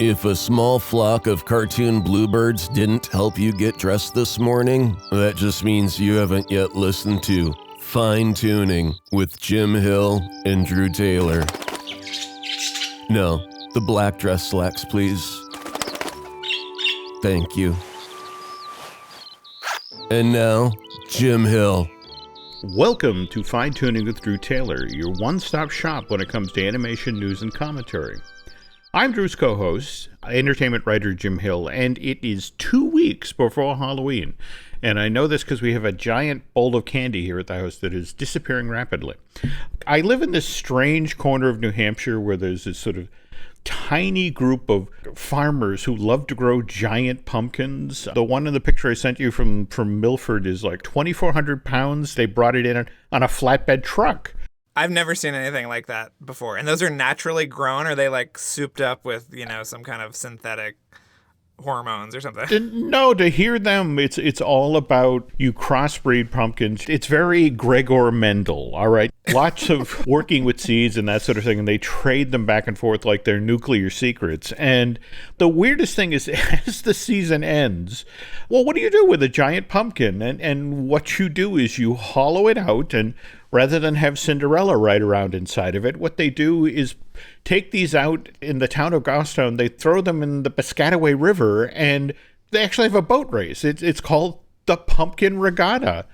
If a small flock of cartoon bluebirds didn't help you get dressed this morning, that just means you haven't yet listened to Fine Tuning with Jim Hill and Drew Taylor. No, the black dress slacks, please. Thank you. And now, Jim Hill. Welcome to Fine Tuning with Drew Taylor, your one-stop shop when it comes to animation news and commentary. I'm Drew's co-host, entertainment writer Jim Hill, and it is 2 weeks before Halloween. And I know this because we have a giant bowl of candy here at the house that is disappearing rapidly. I live in this strange corner of New Hampshire where there's this sort of tiny group of farmers who love to grow giant pumpkins. The one in the picture I sent you from Milford is like 2,400 pounds. They brought it in on a flatbed truck. I've never seen anything like that before. And those are naturally grown, or are they like souped up with, some kind of synthetic hormones or something? No, to hear them, it's all about you crossbreed pumpkins. It's very Gregor Mendel, all right? Lots of working with seeds and that sort of thing, and they trade them back and forth like they're nuclear secrets. And the weirdest thing is, as the season ends, well, what do you do with a giant pumpkin? And what you do is you hollow it out, and rather than have Cinderella ride around inside of it, what they do is take these out in the town of Goffstown. They throw them in the Piscataway River, and they actually have a boat race. It's called the Pumpkin Regatta.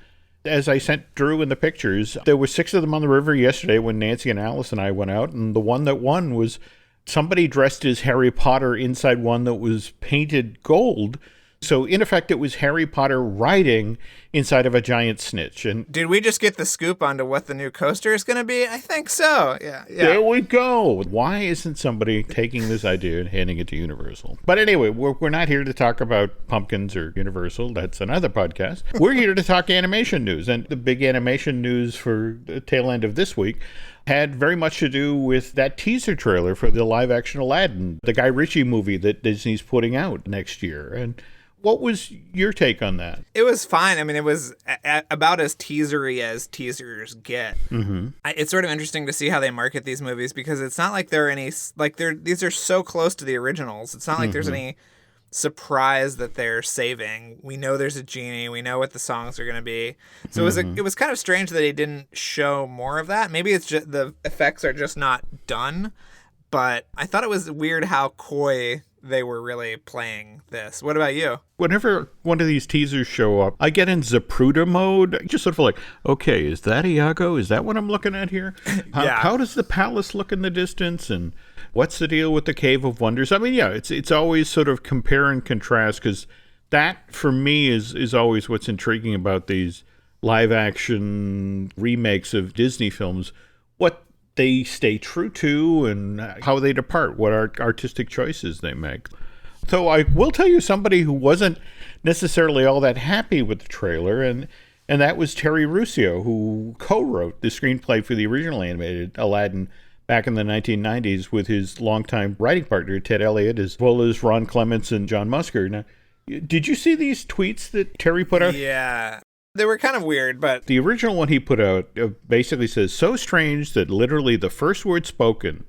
As I sent Drew in the pictures, there were 6 of them on the river yesterday when Nancy and Alice and I went out, and the one that won was somebody dressed as Harry Potter inside one that was painted gold. So, in effect, it was Harry Potter riding inside of a giant snitch. And did we just get the scoop onto what the new coaster is going to be? I think so. Yeah. There we go. Why isn't somebody taking this idea and handing it to Universal? But anyway, we're not here to talk about pumpkins or Universal. That's another podcast. We're here to talk animation news. And the big animation news for the tail end of this week had very much to do with that teaser trailer for the live-action Aladdin, the Guy Ritchie movie that Disney's putting out next year. And what was your take on that? It was fine. I mean, it was about as teasery as teasers get. Mm-hmm. It's sort of interesting to see how they market these movies because it's not like these are so close to the originals. It's not like there's any surprise that they're saving. We know there's a genie. We know what the songs are going to be. So it was kind of strange that they didn't show more of that. Maybe it's just the effects are just not done. But I thought it was weird how coy they were really playing this. What about you? Whenever one of these teasers show up, I get in Zapruder mode, just sort of like, okay, is that Iago? Is that what I'm looking at here? How does the palace look in the distance? And what's the deal with the Cave of Wonders? I mean, yeah, it's always sort of compare and contrast, because that, for me, is always what's intriguing about these live-action remakes of Disney films. What they stay true to and how they depart, what artistic choices they make. So I will tell you somebody who wasn't necessarily all that happy with the trailer, and that was Terry Russo, who co-wrote the screenplay for the original animated Aladdin back in the 1990s with his longtime writing partner, Ted Elliott, as well as Ron Clements and John Musker. Now, did you see these tweets that Terry put out? Yeah. They were kind of weird, but the original one he put out basically says, so strange that literally the first word spoken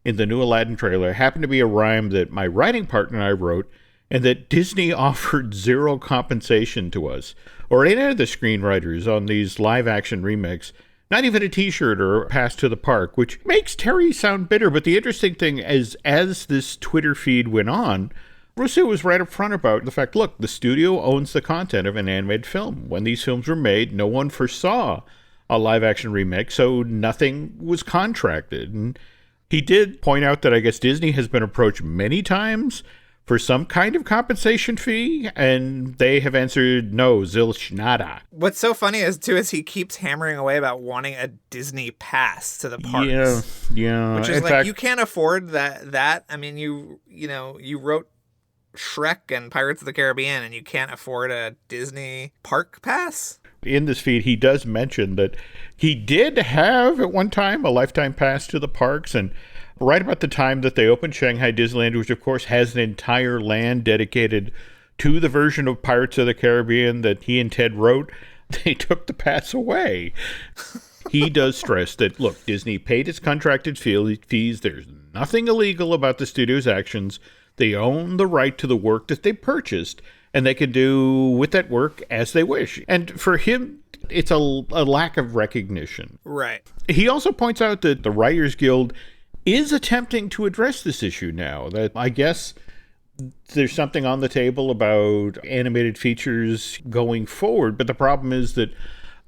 in the new Aladdin trailer happened to be a rhyme that my writing partner and I wrote, and that Disney offered zero compensation to us or any of the screenwriters on these live-action remakes, not even a t-shirt or a pass to the park, which makes Terry sound bitter. But the interesting thing is, as this Twitter feed went on, Russo was right up front about the fact, look, the studio owns the content of an animated film. When these films were made, no one foresaw a live-action remake, so nothing was contracted. And he did point out that I guess Disney has been approached many times for some kind of compensation fee, and they have answered no, zilch nada. What's so funny is he keeps hammering away about wanting a Disney pass to the parks. Yeah. Which is you can't afford that. I mean, you wrote Shrek and Pirates of the Caribbean, and you can't afford a Disney park pass? In this feed, he does mention that he did have at one time a lifetime pass to the parks, and right about the time that they opened Shanghai Disneyland, which of course has an entire land dedicated to the version of Pirates of the Caribbean that he and Ted wrote, they took the pass away. He does stress that, look, Disney paid its contracted fees. There's nothing illegal about the studio's actions. They own the right to the work that they purchased, and they can do with that work as they wish. And for him, it's a lack of recognition. Right. He also points out that the Writers Guild is attempting to address this issue now, that I guess there's something on the table about animated features going forward, but the problem is that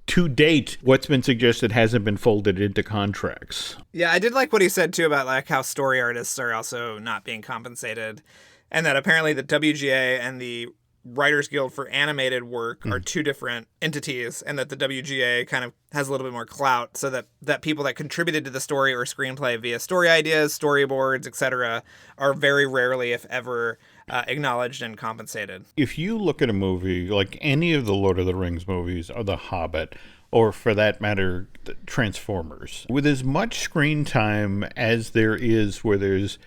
to date, what's been suggested hasn't been folded into contracts. Yeah, I did like what he said, too, about like how story artists are also not being compensated, and that apparently the WGA and the Writers Guild for animated work are two different entities, and that the WGA kind of has a little bit more clout, so that people that contributed to the story or screenplay via story ideas, storyboards, etc., are very rarely, if ever, acknowledged and compensated. If you look at a movie like any of the Lord of the Rings movies or The Hobbit, or for that matter, Transformers, with as much screen time as there is where there's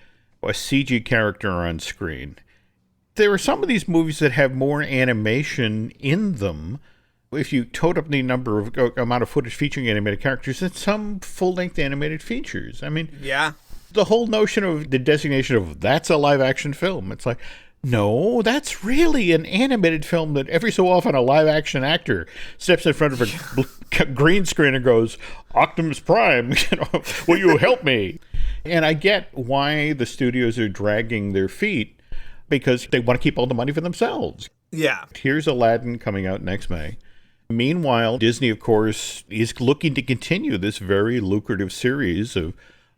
a CG character on screen, there are some of these movies that have more animation in them. If you total up the amount of footage featuring animated characters, and some full-length animated features. I mean, yeah, the whole notion of the designation of that's a live-action film. It's like, no, that's really an animated film that every so often a live-action actor steps in front of a green screen and goes, Optimus Prime, will you help me? And I get why the studios are dragging their feet, because they want to keep all the money for themselves. Yeah. Here's Aladdin coming out next May. Meanwhile, Disney, of course, is looking to continue this very lucrative series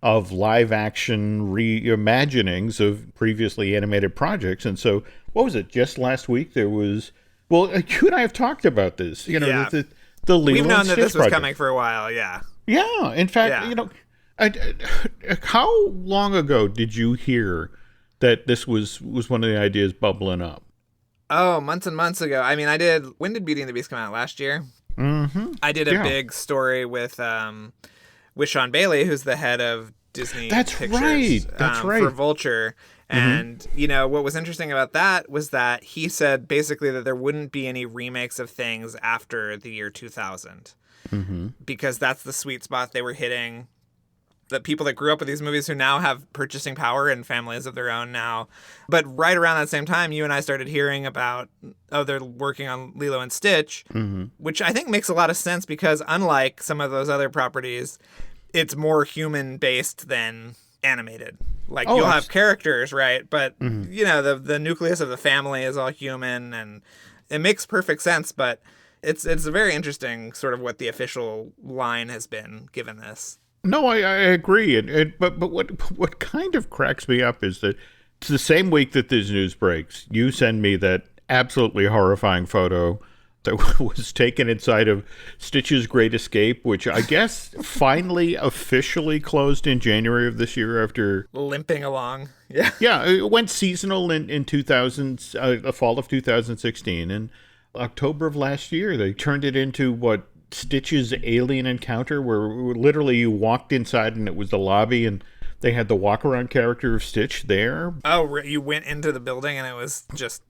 of live-action reimaginings of previously animated projects. And so, what was it? Just last week, there was... Well, you and I have talked about this. You know, yeah. the Lilo We've known and that Stitch this was project. coming for a while, yeah. Yeah. In fact, Yeah. you know, how long ago did you hear that this was one of the ideas bubbling up? Oh, months and months ago. I mean, when did Beauty and the Beast come out? Last year? Mm-hmm. I did a big story with Sean Bailey, who's the head of Disney Pictures. That's right. For Vulture. And, you know, what was interesting about that was that he said basically that there wouldn't be any remakes of things after the year 2000. Because that's the sweet spot they were hitting. The people that grew up with these movies who now have purchasing power and families of their own now. But right around that same time, you and I started hearing about, they're working on Lilo and Stitch, which I think makes a lot of sense because unlike some of those other properties, it's more human-based than animated. Like, you'll have characters, right? But, you know, the nucleus of the family is all human, and it makes perfect sense, but it's very interesting sort of what the official line has been given this. No, I agree. But what kind of cracks me up is that it's the same week that this news breaks, you send me that absolutely horrifying photo that was taken inside of Stitch's Great Escape, which I guess finally officially closed in January of this year after... limping along. Yeah. Yeah, it went seasonal in 2000, the fall of 2016. And October of last year, they turned it into Stitch's Alien Encounter, where literally you walked inside and it was the lobby and they had the walk-around character of Stitch there. Oh, you went into the building and it was just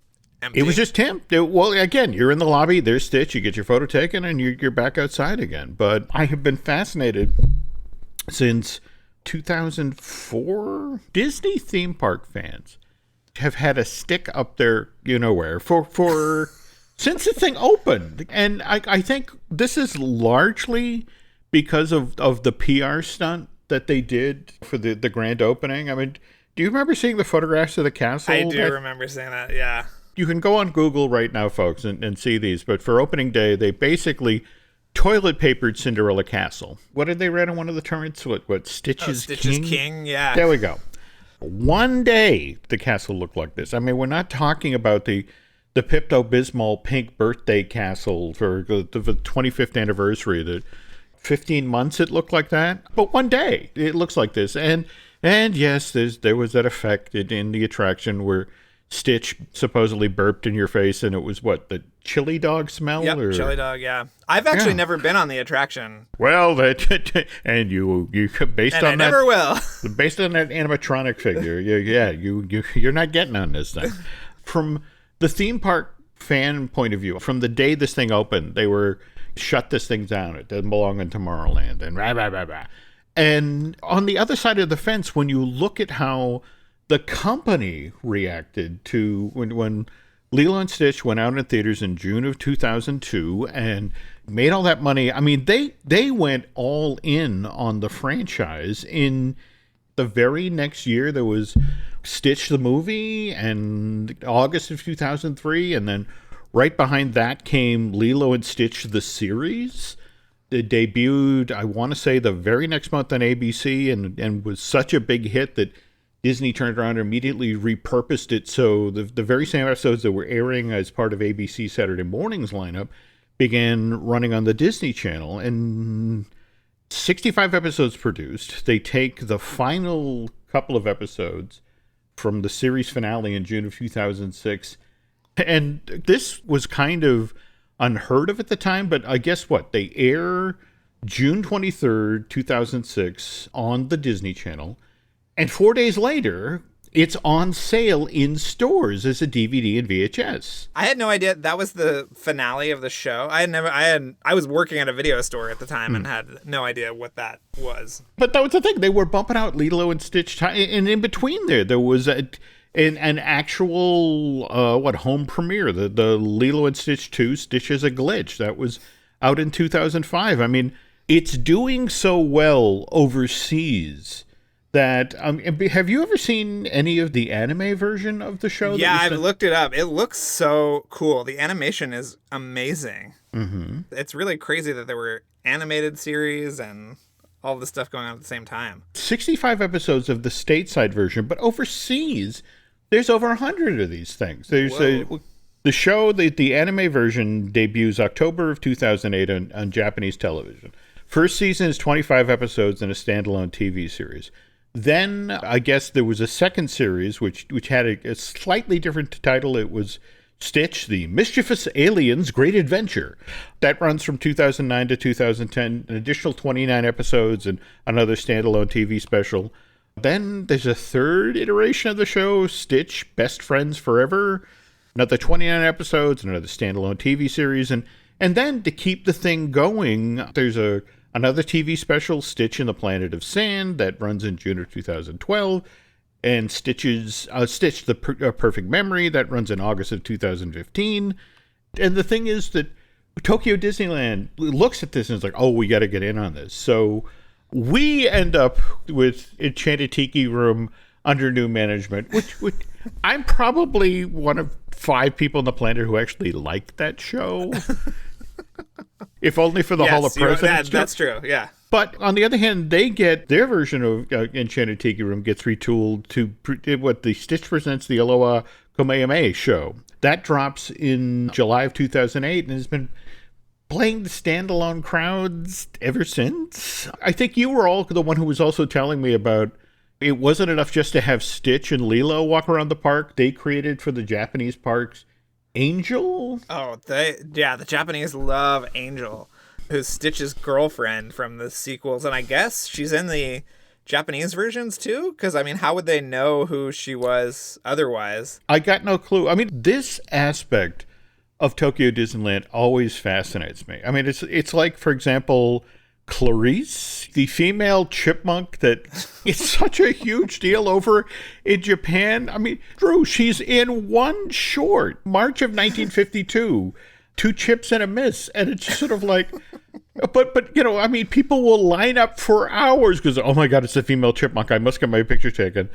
empty? It was just him. Well, again, you're in the lobby, there's Stitch, you get your photo taken and you're back outside again. But I have been fascinated since 2004. Disney theme park fans have had a stick up their you-know-where for since the thing opened. And I think this is largely because of the PR stunt that they did for the grand opening. I mean, do you remember seeing the photographs of the castle? I do remember seeing that, yeah. You can go on Google right now, folks, and see these. But for opening day, they basically toilet papered Cinderella Castle. What did they write on one of the turrets? What Stitch's King? Stitch's King, yeah. There we go. One day, the castle looked like this. I mean, we're not talking about the Pepto-Bismol pink birthday castle for the 25th anniversary. The 15 months it looked like that. But one day, it looks like this. And yes, there was that effect in the attraction where Stitch supposedly burped in your face, and it was the chili dog smell? Yep, chili dog, yeah. I've actually never been on the attraction. Well, and you based and on I that, never will. Based on that animatronic figure, you're not getting on this thing. From the theme park fan point of view, from the day this thing opened, they were shut this thing down. It doesn't belong in Tomorrowland, and rah, rah, rah, rah. And on the other side of the fence, when you look at how the company reacted to when Lilo and Stitch went out in theaters in June of 2002 and made all that money, I mean, they went all in on the franchise. In the very next year, there was Stitch the movie, and August of 2003, and then right behind that came Lilo and Stitch the series. It debuted, I want to say, the very next month on ABC, and was such a big hit that Disney turned around and immediately repurposed it. So the very same episodes that were airing as part of ABC Saturday Mornings lineup began running on the Disney Channel. And 65 episodes produced. They take the final couple of episodes from the series finale in June of 2006. And this was kind of unheard of at the time, but I guess what? They air June 23rd, 2006 on the Disney Channel. And 4 days later, it's on sale in stores as a DVD and VHS. I had no idea that was the finale of the show. I was working at a video store at the time and had no idea what that was. But that was the thing. They were bumping out Lilo and Stitch. And in between there was an actual, home premiere. The Lilo and Stitch 2, Stitch is a Glitch. That was out in 2005. I mean, it's doing so well overseas that have you ever seen any of the anime version of the show? Yeah, I've looked it up. It looks so cool. The animation is amazing. Mm-hmm. It's really crazy that there were animated series and all this stuff going on at the same time. 65 episodes of the stateside version, but overseas, there's over 100 of these things. There's the show, the anime version debuts October of 2008 on Japanese television. First season is 25 episodes and a standalone TV series. Then I guess there was a second series which had a slightly different title. It was Stitch, the Mischievous Alien's Great Adventure. That runs from 2009 to 2010, an additional 29 episodes and another standalone TV special. Then there's a third iteration of the show, Stitch, Best Friends Forever. Another 29 episodes, another standalone TV series. And then to keep the thing going, there's another TV special, Stitch and the Planet of Sand, that runs in June of 2012. And Stitch, the Perfect Memory, that runs in August of 2015. And the thing is that Tokyo Disneyland looks at this and is like, oh, we got to get in on this. So we end up with Enchanted Tiki Room under new management, which I'm probably one of 5 people on the planet who actually liked that show. If only for the Hall of Presidents. That's true, yeah. But on the other hand, they get their version of Enchanted Tiki Room gets retooled to what the Stitch Presents the Aloha Kamehameha show. That drops in July of 2008 and has been playing the standalone crowds ever since. I think you were all the one who was also telling me about it wasn't enough just to have Stitch and Lilo walk around the park. They created for the Japanese parks Angel? Oh, the Japanese love Angel, who's Stitch's girlfriend from the sequels, and I guess she's in the Japanese versions too? Because, I mean, how would they know who she was otherwise? I got no clue. I mean, this aspect of Tokyo Disneyland always fascinates me. I mean, it's like, for example, Clarice, the female chipmunk that it's such a huge deal over in Japan. I mean, Drew, she's in one short, March of 1952, 2 Chips and a Miss. And it's sort of like, but you know, I mean, people will line up for hours because, oh my God, it's a female chipmunk. I must get my picture taken.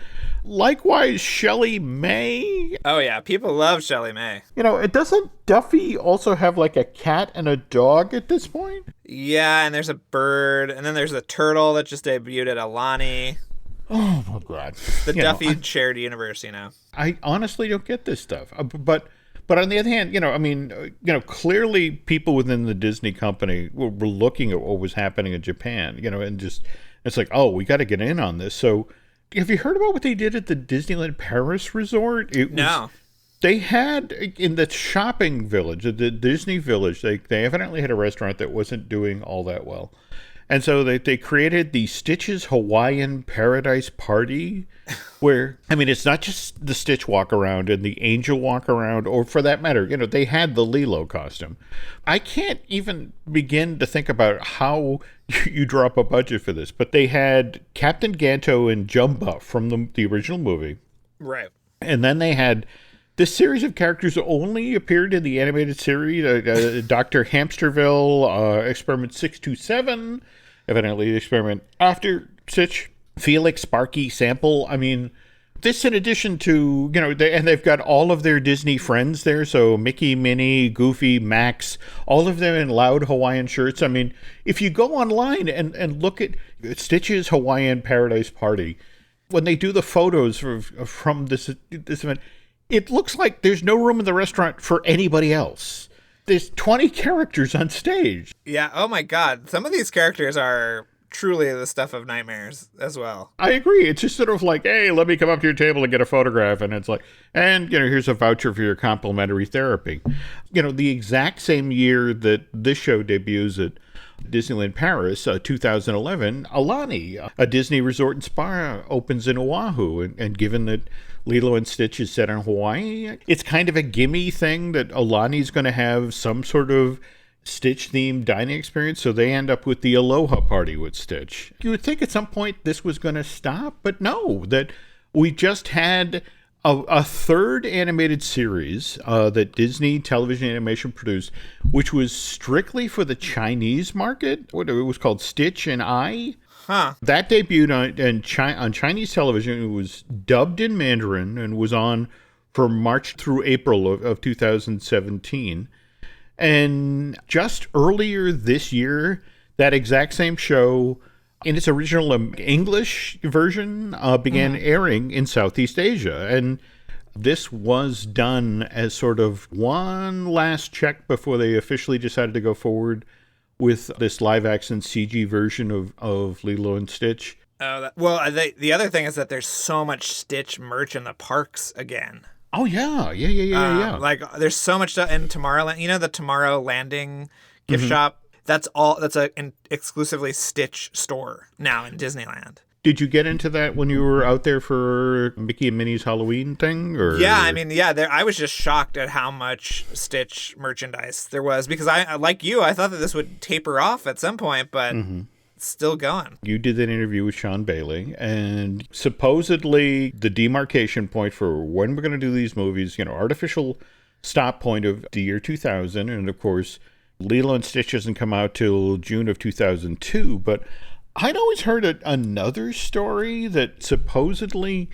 Likewise, Shelley May. Oh yeah, people love Shelley May. You know, it doesn't Duffy also have like a cat and a dog at this point? Yeah, and there's a bird, and then there's a turtle that just debuted at Alani. Oh my God. The Duffy shared universe, you know. I honestly don't get this stuff. But on the other hand, you know, I mean, you know, clearly people within the Disney company were looking at what was happening in Japan, you know, and just, it's like, oh, we got to get in on this. So have you heard about what they did at the Disneyland Paris Resort? No. They had, in the shopping village, the Disney Village, they evidently had a restaurant that wasn't doing all that well. And so they created the Stitch's Hawaiian Paradise Party, where, I mean, it's not just the Stitch walk around and the Angel walk around, or for that matter, they had the Lilo costume. I can't even begin to think about how you drop a budget for this, but they had Captain Ganto and Jumba from the original movie. Right. And then they had this series of characters only appeared in the animated series, Dr. Hamsterville, Experiment 627, evidently the experiment after Stitch, Felix, Sparky, Sample. I mean, this in addition to, and they've got all of their Disney friends there. So Mickey, Minnie, Goofy, Max, all of them in loud Hawaiian shirts. I mean, if you go online and look at Stitch's Hawaiian Paradise Party, when they do the photos from this event, it looks like there's no room in the restaurant for anybody else. There's 20 characters on stage. Yeah, oh my God. Some of these characters are truly the stuff of nightmares as well. I agree. It's just sort of like, hey, let me come up to your table and get a photograph. And it's like, and, here's a voucher for your complimentary therapy. The exact same year that this show debuts at Disneyland Paris, 2011, Alani, a Disney resort and spa, opens in Oahu. And given that Lilo and Stitch is set in Hawaii, it's kind of a gimme thing that Alani's going to have some sort of Stitch-themed dining experience, so they end up with the Aloha Party with Stitch. You would think at some point this was going to stop, but no, that we just had a third animated series that Disney Television Animation produced, which was strictly for the Chinese market. It was called Stitch and I. Huh. That debuted on Chinese television. It was dubbed in Mandarin and was on from March through April of 2017. And just earlier this year, that exact same show, in its original English version, began airing in Southeast Asia. And this was done as sort of one last check before they officially decided to go forward with this live-action CG version of Lilo and Stitch. The other thing is that there's so much Stitch merch in the parks again. Oh, yeah. Like, there's so much stuff in Tomorrowland. The Tomorrow Landing gift shop? That's an exclusively Stitch store now in Disneyland. Did you get into that when you were out there for Mickey and Minnie's Halloween thing? Or? Yeah, I mean, I was just shocked at how much Stitch merchandise there was, because I like you, I thought that this would taper off at some point, but it's still going. You did that interview with Sean Bailey, and supposedly the demarcation point for when we're going to do these movies, artificial stop point of the year 2000, and of course, Lilo and Stitch doesn't come out till June of 2002, but I'd always heard another story that supposedly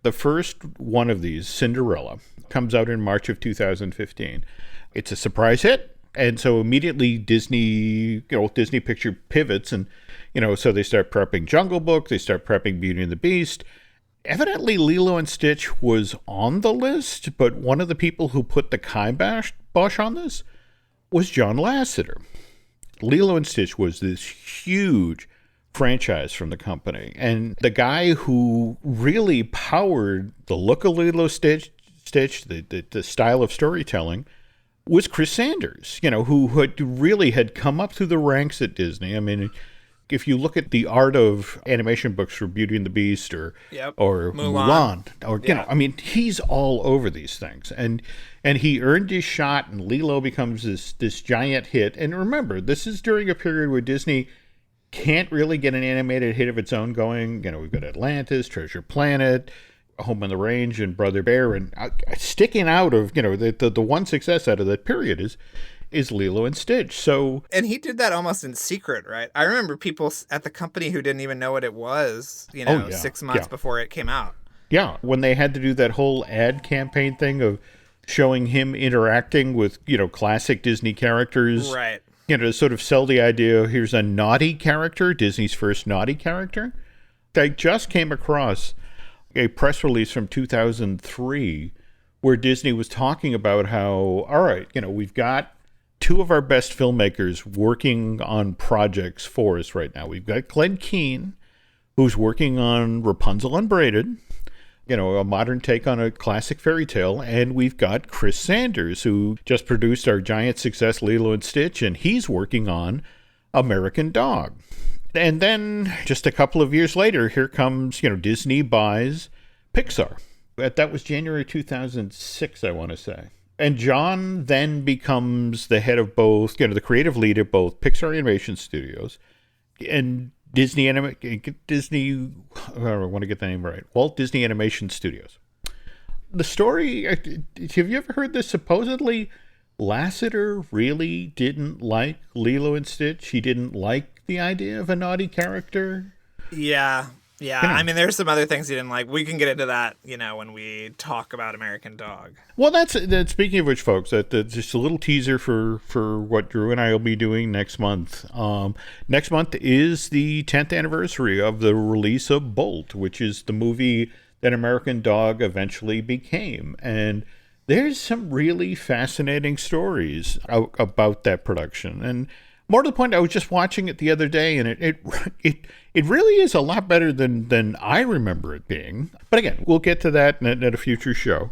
the first one of these, Cinderella, comes out in March of 2015. It's a surprise hit, and so immediately Disney Picture pivots, and so they start prepping Jungle Book, they start prepping Beauty and the Beast. Evidently, Lilo and Stitch was on the list, but one of the people who put the kibosh on this was John Lasseter. Lilo and Stitch was this huge franchise from the company, and the guy who really powered the look of Lilo Stitch, the style of storytelling, was Chris Sanders, who had come up through the ranks at Disney. I mean, if you look at the art of animation books for Beauty and the Beast or Mulan, I mean, he's all over these things, and he earned his shot, and Lilo becomes this giant hit. And remember, this is during a period where Disney can't really get an animated hit of its own going. We've got Atlantis, Treasure Planet, Home on the Range, and Brother Bear, and sticking out of the one success out of that period is Lilo and Stitch. And he did that almost in secret, right? I remember people at the company who didn't even know what it was, 6 months before it came out. Yeah, when they had to do that whole ad campaign thing of showing him interacting with classic Disney characters, right? To sort of sell the idea, here's a naughty character, Disney's first naughty character. I just came across a press release from 2003 where Disney was talking about how, all right, we've got two of our best filmmakers working on projects for us right now. We've got Glenn Keane, who's working on Rapunzel Unbraided, a modern take on a classic fairy tale. And we've got Chris Sanders, who just produced our giant success, Lilo and Stitch, and he's working on American Dog. And then just a couple of years later, here comes, Disney buys Pixar. That was January 2006, I want to say. And John then becomes the head of both, the creative lead of both Pixar Animation Studios and I want to get the name right, Walt Disney Animation Studios. The story, have you ever heard this? Supposedly, Lasseter really didn't like Lilo and Stitch. He didn't like the idea of a naughty character. Yeah. I mean, there's some other things he didn't like. We can get into that, when we talk about American Dog. Well, that's speaking of which, folks, that's just a little teaser for what Drew and I will be doing next month. Next month is the 10th anniversary of the release of Bolt, which is the movie that American Dog eventually became. And there's some really fascinating stories about that production. And more to the point, I was just watching it the other day, and it really is a lot better than I remember it being. But again, we'll get to that at a future show.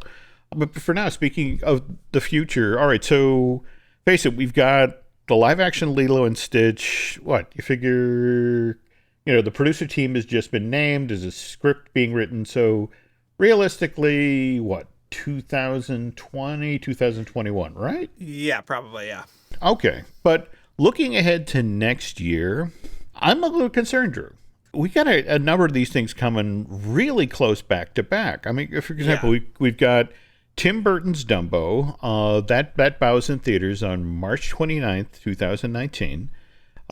But for now, speaking of the future, all right, so face it, we've got the live-action Lilo and Stitch. What, you figure, the producer team has just been named. There's a script being written. So realistically, what, 2020, 2021, right? Yeah, probably, yeah. Okay, but looking ahead to next year, I'm a little concerned, Drew. We got a number of these things coming really close back to back. I mean, for example, we've got Tim Burton's Dumbo. That bows in theaters on March 29th, 2019.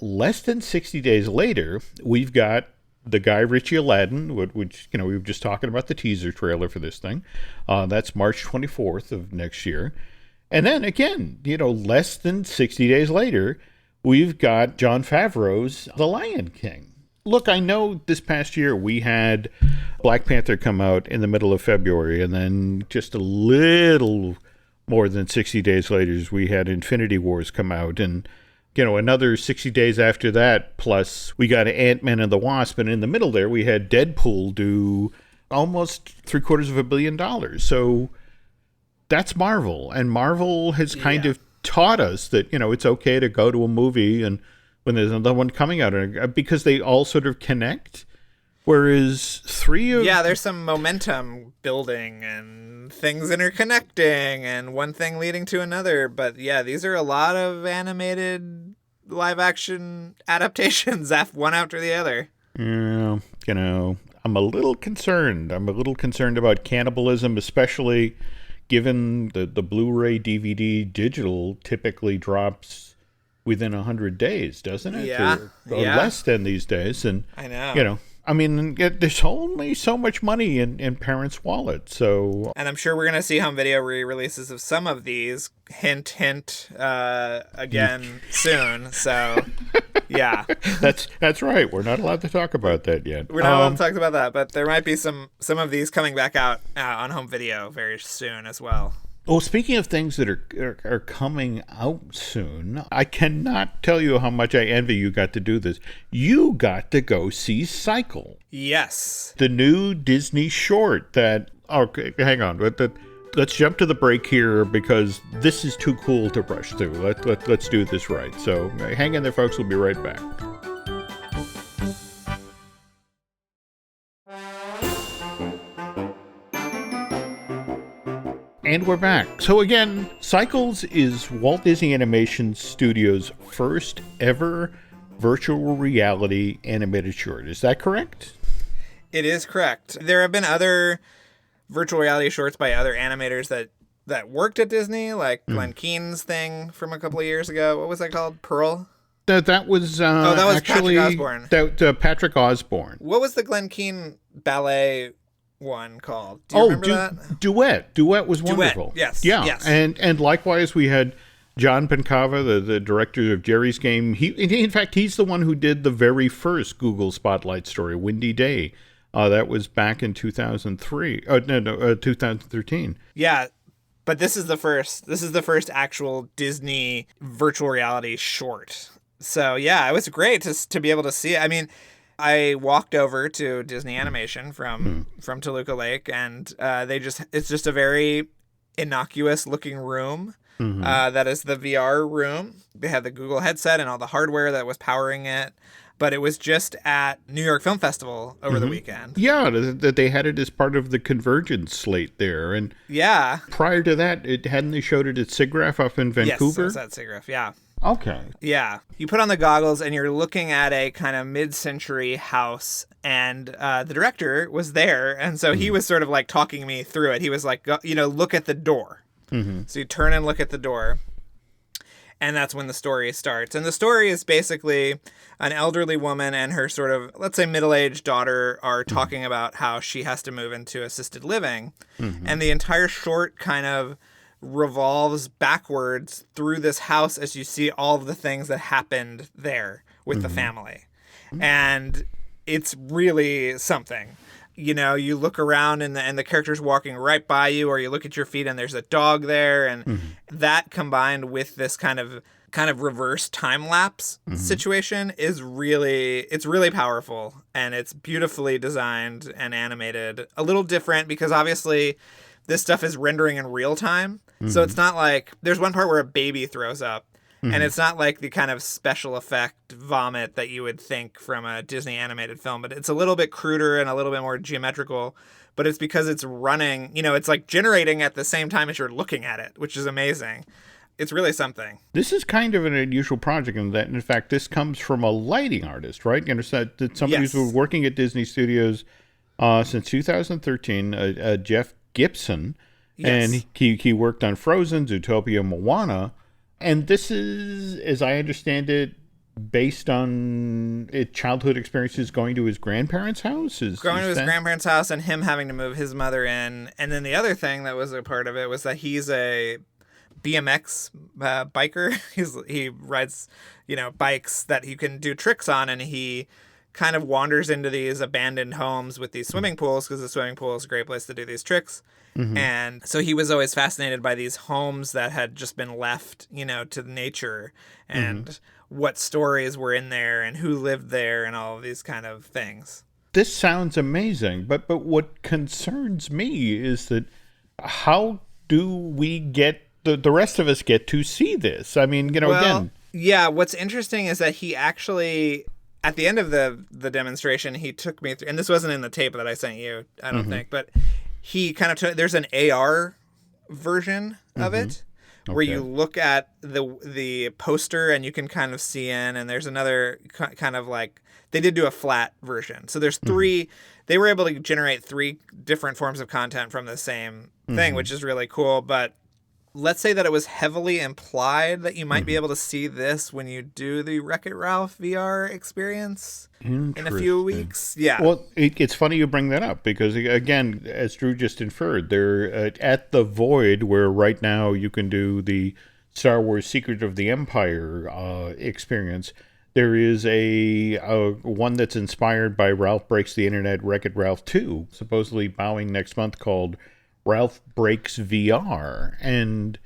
Less than 60 days later, we've got the Guy Ritchie Aladdin, which, we were just talking about the teaser trailer for this thing. That's March 24th of next year. And then again, less than 60 days later, we've got Jon Favreau's The Lion King. Look, I know this past year we had Black Panther come out in the middle of February, and then just a little more than 60 days later, we had Infinity Wars come out, and another 60 days after that, plus we got Ant-Man and the Wasp, and in the middle there, we had Deadpool do almost $750 million. So that's Marvel, and Marvel has kind of taught us that, it's okay to go to a movie and when there's another one coming out, because they all sort of connect. Whereas there's some momentum building and things interconnecting and one thing leading to another. But yeah, these are a lot of animated live action adaptations, one after the other. Yeah, I'm a little concerned. I'm a little concerned about cannibalism, especially given the Blu-ray, DVD, digital typically drops within 100 days, doesn't it? Yeah. Or less than these days. And I know. I mean, there's only so much money in parents' wallets. So, and I'm sure we're gonna see home video re-releases of some of these. Hint, hint. Again soon. So, yeah. That's right. We're not allowed to talk about that yet. We're not allowed to talk about that, but there might be some of these coming back out on home video very soon as well. Well, speaking of things that are coming out soon, I cannot tell you how much I envy you got to do this. You got to go see Cycle. Yes. The new Disney short that... Okay, hang on. Let's jump to the break here because this is too cool to rush through. Let's do this right. So hang in there, folks. We'll be right back. And we're back. So again, Cycles is Walt Disney Animation Studios' first ever virtual reality animated short. Is that correct? It is correct. There have been other virtual reality shorts by other animators that worked at Disney, like Glenn Keane's thing from a couple of years ago. What was that called? Pearl? That was that was actually Patrick Osborne. Patrick Osborne. What was the Glenn Keane ballet one called? Do you remember that? Duet was wonderful. Yes. Yeah. Yes. And likewise, we had John Pancava, the director of Jerry's Game. In fact, he's the one who did the very first Google Spotlight story, Windy Day. That was back in 2003. 2013. Yeah. But this is the first actual Disney virtual reality short. So yeah, it was great to be able to see it. I mean, I walked over to Disney Animation from Toluca Lake, and it's just a very innocuous looking room. That is the VR room. They had the Google headset and all the hardware that was powering it. But it was just at New York Film Festival over the weekend. Yeah, that they had it as part of the Convergence slate there. And yeah, prior to that, hadn't they showed it at SIGGRAPH up in Vancouver? Yes, it was at SIGGRAPH, yeah. Okay. Yeah. You put on the goggles and you're looking at a kind of mid-century house, and the director was there. And so he was sort of like talking me through it. He was like, look at the door. So you turn and look at the door. And that's when the story starts. And the story is basically an elderly woman and her sort of, let's say, middle-aged daughter are talking about how she has to move into assisted living. And the entire short kind of revolves backwards through this house as you see all of the things that happened there with the family. And it's really something. You look around and the character's walking right by you, or you look at your feet and there's a dog there. And that combined with this kind of reverse time lapse situation is it's really powerful, and it's beautifully designed and animated. A little different because obviously this stuff is rendering in real time. So it's not like there's one part where a baby throws up. And it's not like the kind of special effect vomit that you would think from a Disney animated film, but it's a little bit cruder and a little bit more geometrical, but it's because it's running, it's like generating at the same time as you're looking at it, which is amazing. It's really something. This is kind of an unusual project in that, in fact, this comes from a lighting artist, right? You understand that somebody who's been working at Disney Studios since 2013, Jeff Gibson, and he worked on Frozen, Zootopia, Moana. And this is, as I understand it, based on childhood experiences going to his grandparents' house? Going to his grandparents' house and him having to move his mother in. And then the other thing that was a part of it was that he's a BMX biker. He rides, bikes that you can do tricks on, and he kind of wanders into these abandoned homes with these swimming pools because the swimming pool is a great place to do these tricks. And so he was always fascinated by these homes that had just been left, to nature, and what stories were in there and who lived there and all of these kind of things. This sounds amazing, but what concerns me is that how do we get the rest of us get to see this? I mean, again. Yeah, what's interesting is that he actually, at the end of the demonstration, he took me through, and this wasn't in the tape that I sent you, I don't think, but he kind of took, there's an AR version of it where you look at the poster and you can kind of see in, and there's another kind of like, they did do a flat version. So there's three, they were able to generate 3 different forms of content from the same thing, which is really cool. But let's say that it was heavily implied that you might be able to see this when you do the Wreck-It Ralph VR experience in a few weeks. Yeah. Well, it's funny you bring that up because, again, as Drew just inferred, they're at the Void, where right now you can do the Star Wars Secret of the Empire experience. There is a one that's inspired by Ralph Breaks the Internet, Wreck-It Ralph 2, supposedly bowing next month, called Ralph Breaks VR. And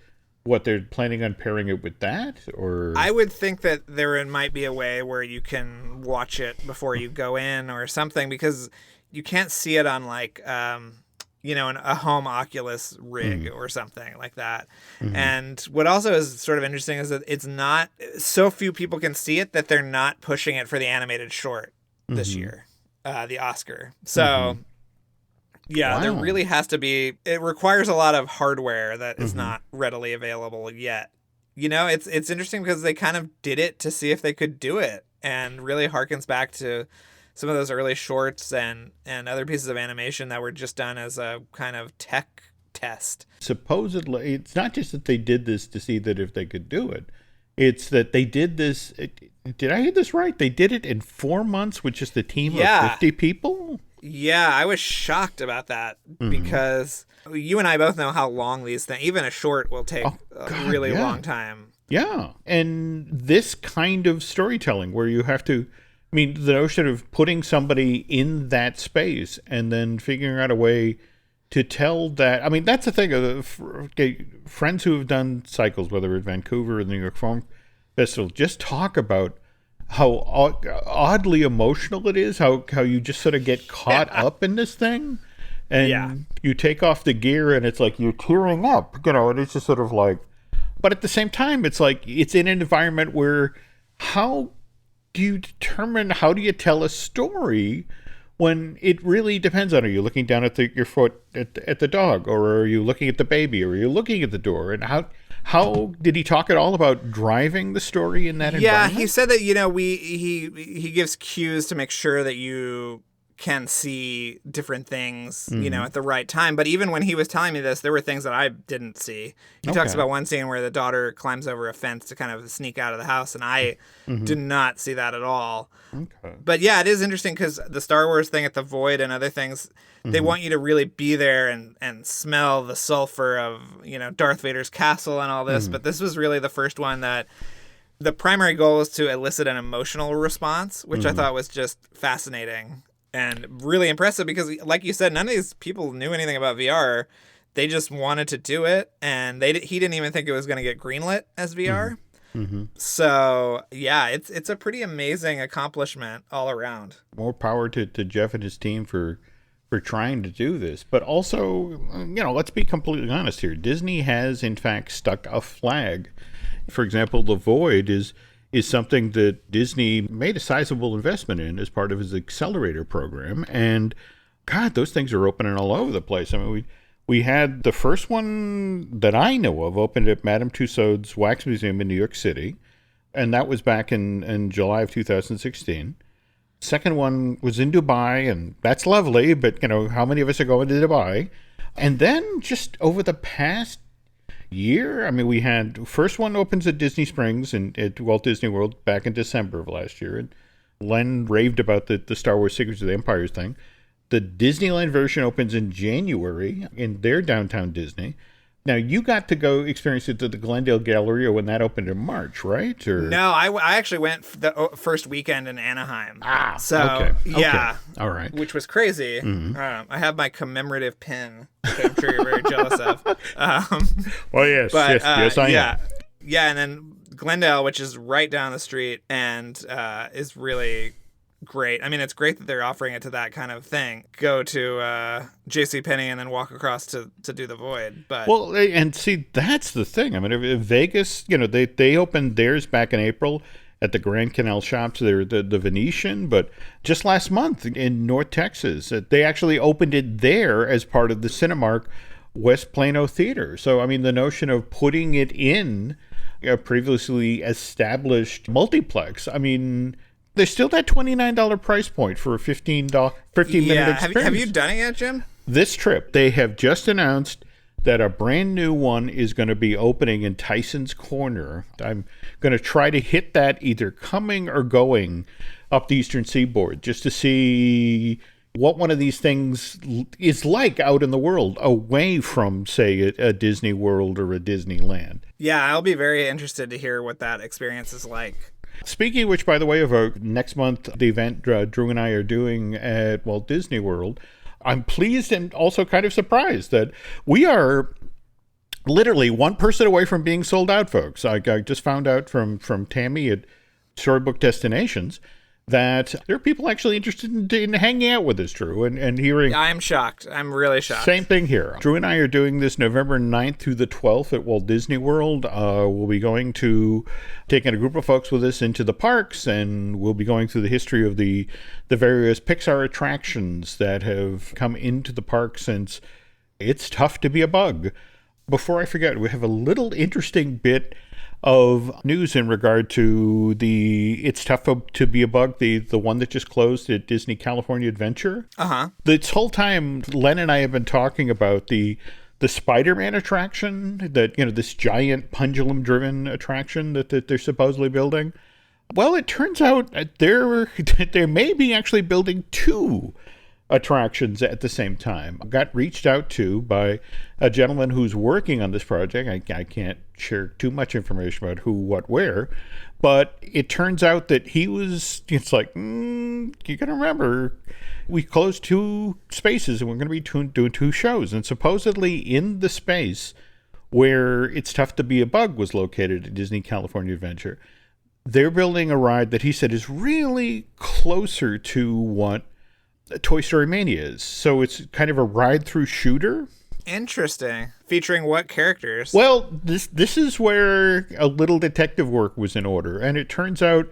what, they're planning on pairing it with that? Or I would think that there might be a way where you can watch it before you go in or something, because you can't see it on like a home Oculus rig or something like that. And what also is sort of interesting is that it's not, so few people can see it that they're not pushing it for the animated short this year, the Oscar. So yeah, there really has to be, it requires a lot of hardware that is not readily available yet. It's interesting because they kind of did it to see if they could do it, and really harkens back to some of those early shorts and other pieces of animation that were just done as a kind of tech test. Supposedly, it's not just that they did this to see that if they could do it. It's that they did this. Did I hear this right? They did it in 4 months with just a team of 50 people? Yeah, I was shocked about that because you and I both know how long these things, even a short, will take a really long time. Yeah. And this kind of storytelling where you have to, I mean, the notion of putting somebody in that space and then figuring out a way to tell that. I mean, that's the thing. Friends who have done cycles, whether at Vancouver or the New York Film Festival, just talk about how oddly emotional it is, how you just sort of get caught up in this thing. And Yeah. you take off the gear and it's like you're tearing up, and it's just sort of like, but at the same time, it's like it's in an environment where how do you tell a story when it really depends on, are you looking down at your foot at the dog, or are you looking at the baby, or are you looking at the door? And how did he talk at all about driving the story in that environment? Yeah, he said that, he gives cues to make sure that you can see different things, at the right time. But even when he was telling me this, there were things that I didn't see. He talks about one scene where the daughter climbs over a fence to kind of sneak out of the house, and I did not see that at all. Okay. But yeah, it is interesting because the Star Wars thing at the Void and other things, they want you to really be there and smell the sulfur of, Darth Vader's castle and all this. But this was really the first one that the primary goal was to elicit an emotional response, which I thought was just fascinating. And really impressive because, like you said, none of these people knew anything about VR. They just wanted to do it, and he didn't even think it was going to get greenlit as VR. So, yeah, it's a pretty amazing accomplishment all around. More power to Jeff and his team for trying to do this. But also, let's be completely honest here. Disney has, in fact, stuck a flag. For example, The Void is something that Disney made a sizable investment in as part of his accelerator program. And God, those things are opening all over the place. I mean, we had the first one that I know of opened at Madame Tussauds Wax Museum in New York City. And that was back in July of 2016. Second one was in Dubai, and that's lovely. But, how many of us are going to Dubai? And then just over the past year, I mean, we had first one opens at Disney Springs and at Walt Disney World back in December of last year. And Len raved about the Star Wars Secrets of the Empire thing. The Disneyland version opens in January in their downtown Disney. Now, you got to go experience it at the Glendale Galleria when that opened in March, right? Or... No, I actually went the first weekend in Anaheim. Okay. Yeah. All right. Which was crazy. I have my commemorative pin, which I'm sure you're very jealous of. Well, yes, yes, I am. Yeah, and then Glendale, which is right down the street and is really great. I mean, it's great that they're offering it to that kind of thing. Go to JCPenney and then walk across to do the Void. But well, and see, that's the thing. I mean, if Vegas, they opened theirs back in April at the Grand Canal Shops, the Venetian, but just last month in North Texas, they actually opened it there as part of the Cinemark West Plano Theater. So, I mean, the notion of putting it in a previously established multiplex, I mean... There's still that $29 price point for a 15-minute experience. Have you done it yet, Jim? This trip, they have just announced that a brand new one is going to be opening in Tyson's Corner. I'm going to try to hit that either coming or going up the Eastern Seaboard just to see what one of these things is like out in the world away from, say, a Disney World or a Disneyland. Yeah, I'll be very interested to hear what that experience is like. Speaking of which, by the way, of our next month, the event Drew and I are doing at Walt Disney World, I'm pleased and also kind of surprised that we are literally one person away from being sold out, folks. I just found out from Tammy at Storybook Destinations that there are people actually interested in hanging out with us, Drew, and hearing... I'm shocked. I'm really shocked. Same thing here. Drew and I are doing this November 9th through the 12th at Walt Disney World. We'll be taking a group of folks with us into the parks, and we'll be going through the history of the various Pixar attractions that have come into the park since It's Tough to Be a Bug. Before I forget, we have a little interesting bit of news in regard to the It's Tough to Be a Bug, the one that just closed at Disney California Adventure. This whole time, Len and I have been talking about the Spider-Man attraction, that this giant pendulum-driven attraction that they're supposedly building. Well, it turns out they may be actually building two attractions at the same time. I got reached out to by a gentleman who's working on this project. I can't share too much information about who, what, where, but it turns out that it's like, you gotta remember, we closed two spaces and we're going to be doing two shows. And supposedly in the space where It's Tough to Be a Bug was located at Disney California Adventure, they're building a ride that he said is really closer to what Toy Story Mania is. So it's kind of a ride-through shooter. Interesting. Featuring what characters? Well, this is where a little detective work was in order. And it turns out,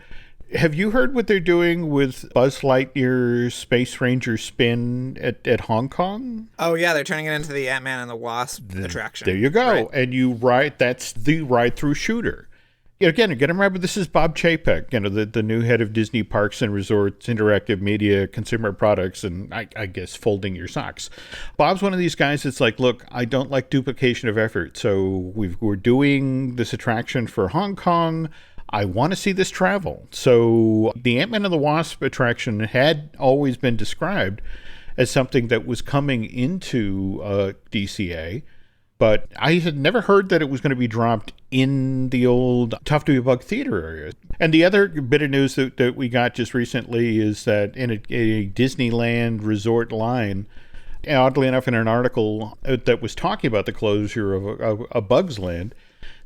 have you heard what they're doing with Buzz Lightyear's Space Ranger spin at Hong Kong? Oh, yeah, they're turning it into the Ant-Man and the Wasp attraction. There you go. Right. And that's the ride-through shooter. Again, you got to remember, this is Bob Chapek, the new head of Disney Parks and Resorts, Interactive Media, Consumer Products, and I guess folding your socks. Bob's one of these guys that's like, look, I don't like duplication of effort. So we're doing this attraction for Hong Kong. I want to see this travel. So the Ant-Man and the Wasp attraction had always been described as something that was coming into DCA. But I had never heard that it was going to be dropped in the old Tough to Be Bug theater area. And the other bit of news that we got just recently is that in a Disneyland resort line, oddly enough, in an article that was talking about the closure of a Bugs Land,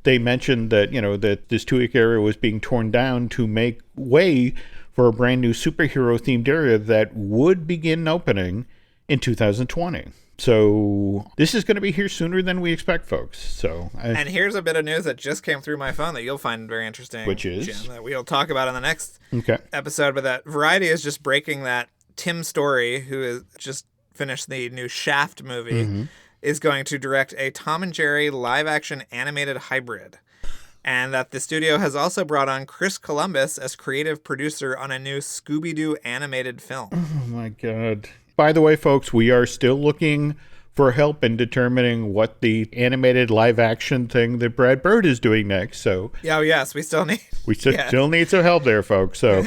they mentioned that, that this 2-week area was being torn down to make way for a brand new superhero-themed area that would begin opening in 2020. So this is going to be here sooner than we expect, folks. And here's a bit of news that just came through my phone that you'll find very interesting. Which is? Jim, that we'll talk about in the next Okay. episode. But that Variety is just breaking that Tim Story, who has just finished the new Shaft movie, is going to direct a Tom and Jerry live-action animated hybrid. And that the studio has also brought on Chris Columbus as creative producer on a new Scooby-Doo animated film. Oh, my God. By the way, folks, we are still looking for help in determining what the animated live-action thing that Brad Bird is doing next. So, yes, we still need... still need some help there, folks. So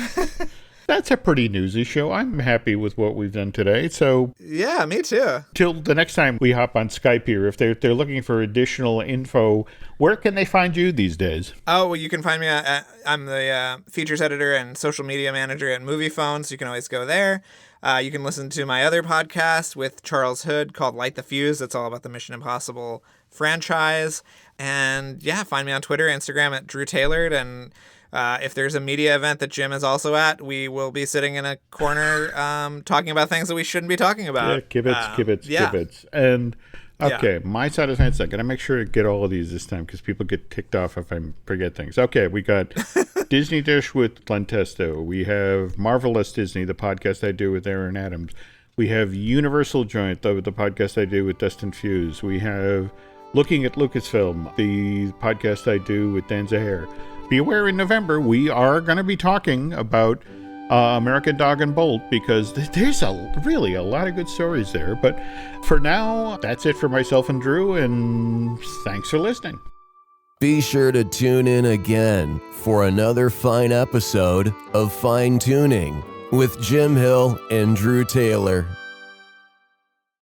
that's a pretty newsy show. I'm happy with what we've done today. So yeah, me too. Till the next time we hop on Skype here, if they're looking for additional info, where can they find you these days? Oh, well, you can find me I'm the features editor and social media manager at Movie Phone, so you can always go there. You can listen to my other podcast with Charles Hood called Light the Fuse. That's all about the Mission Impossible franchise. And yeah, find me on Twitter, Instagram at Drew Tailored. And if there's a media event that Jim is also at, we will be sitting in a corner talking about things that we shouldn't be talking about. Yeah, kibitz. And okay, my side of the fence. I'm going to make sure to get all of these this time because people get ticked off if I forget things. Okay, we got Disney Dish with Glenn Testo. We have Marvelous Disney, the podcast I do with Aaron Adams. We have Universal Joint, the podcast I do with Dustin Fuse. We have Looking at Lucasfilm, the podcast I do with Dan Zaher. Be aware, in November, we are going to be talking about American Dog and Bolt because there's really a lot of good stories there. But for now, that's it for myself and Drew, and thanks for listening. Be sure to tune in again for another fine episode of Fine Tuning with Jim Hill and Drew Taylor.